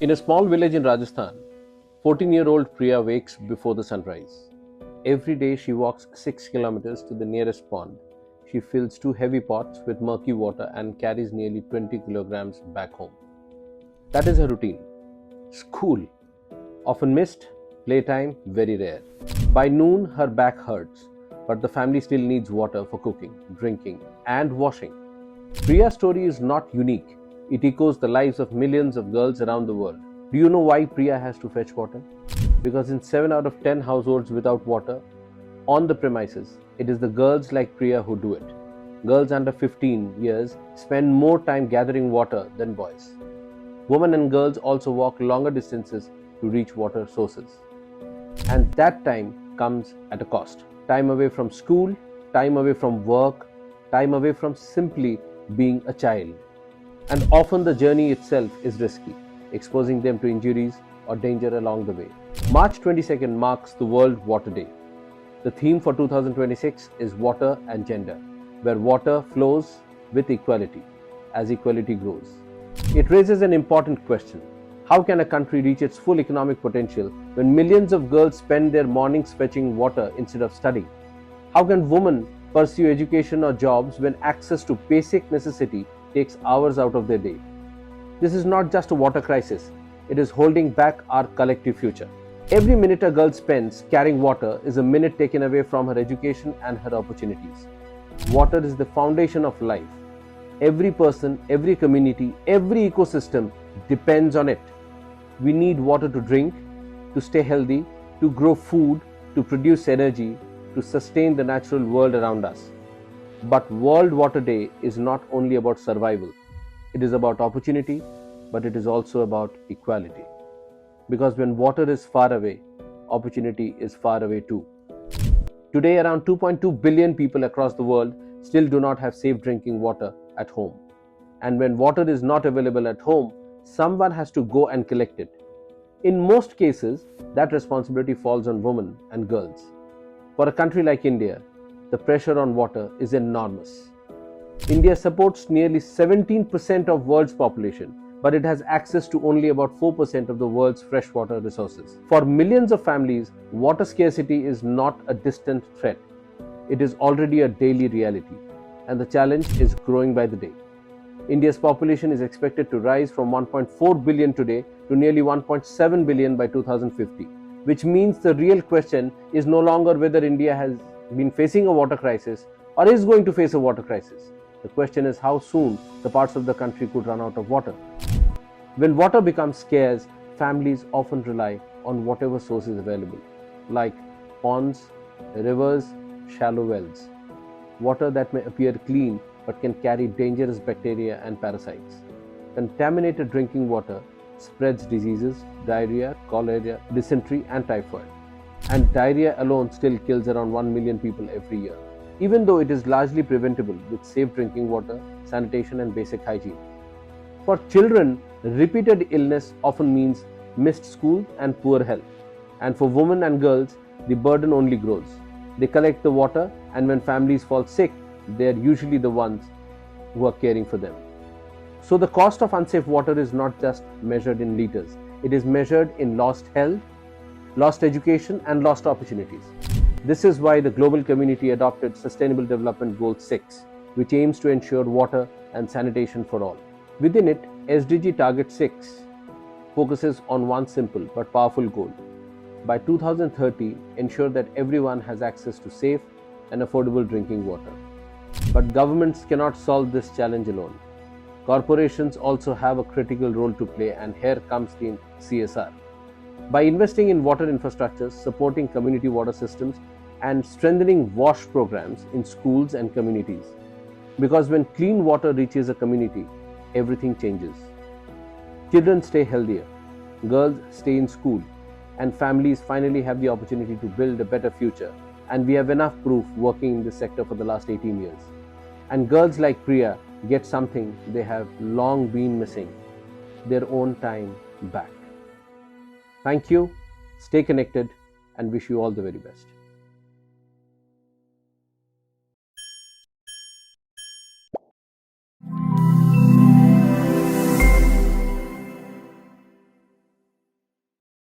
In a small village in Rajasthan, 14-year-old Priya wakes before the sunrise. Every day she walks 6 kilometers to the nearest pond. She fills 2 heavy pots with murky water and carries nearly 20 kilograms back home. That is her routine. School, often missed, playtime, very rare. By noon, her back hurts, but the family still needs water for cooking, drinking, and washing. Priya's story is not unique. It echoes the lives of millions of girls around the world. Do you know why Priya has to fetch water? Because in 7 out of 10 households without water on the premises, it is the girls like Priya who do it. Girls under 15 years spend more time gathering water than boys. Women and girls also walk longer distances to reach water sources. And that time comes at a cost. Time away from school, time away from work, time away from simply being a child. And often the journey itself is risky, exposing them to injuries or danger along the way. March 22nd marks the World Water Day. The theme for 2026 is Water and Gender, where water flows with equality as equality grows. It raises an important question. How can a country reach its full economic potential when millions of girls spend their mornings fetching water instead of studying? How can women pursue education or jobs when access to basic necessity takes hours out of their day? This is not just a water crisis, it is holding back our collective future. Every minute a girl spends carrying water is a minute taken away from her education and her opportunities. Water is the foundation of life. Every person, every community, every ecosystem depends on it. We need water to drink, to stay healthy, to grow food, to produce energy, to sustain the natural world around us. But World Water Day is not only about survival. It is about opportunity, but it is also about equality. Because when water is far away, opportunity is far away too. Today, around 2.2 billion people across the world still do not have safe drinking water at home. And when water is not available at home, someone has to go and collect it. In most cases, that responsibility falls on women and girls. For a country like India, the pressure on water is enormous. India supports nearly 17% of world's population, but it has access to only about 4% of the world's freshwater resources. For millions of families, water scarcity is not a distant threat. It is already a daily reality, and the challenge is growing by the day. India's population is expected to rise from 1.4 billion today to nearly 1.7 billion by 2050, which means the real question is no longer whether India has been facing a water crisis or is going to face a water crisis. The question is how soon the parts of the country could run out of water. When water becomes scarce, families often rely on whatever source is available, like ponds, rivers, shallow wells. Water that may appear clean but can carry dangerous bacteria and parasites. Contaminated drinking water spreads diseases, diarrhea, cholera, dysentery, and typhoid. And diarrhea alone still kills around 1 million people every year, even though it is largely preventable with safe drinking water, sanitation, and basic hygiene. For children, repeated illness often means missed school and poor health. And for women and girls, the burden only grows. They collect the water, and when families fall sick, they are usually the ones who are caring for them. So the cost of unsafe water is not just measured in liters. It is measured in lost health, lost education, and lost opportunities. This is why the global community adopted Sustainable Development Goal 6, which aims to ensure water and sanitation for all. Within it, SDG Target 6 focuses on one simple but powerful goal. By 2030, ensure that everyone has access to safe and affordable drinking water. But governments cannot solve this challenge alone. Corporations also have a critical role to play, and here comes the CSR. By investing in water infrastructures, supporting community water systems, and strengthening WASH programs in schools and communities. Because when clean water reaches a community, everything changes. Children stay healthier, girls stay in school, and families finally have the opportunity to build a better future. And we have enough proof working in this sector for the last 18 years. And girls like Priya get something they have long been missing, their own time back. Thank you, stay connected, and wish you all the very best.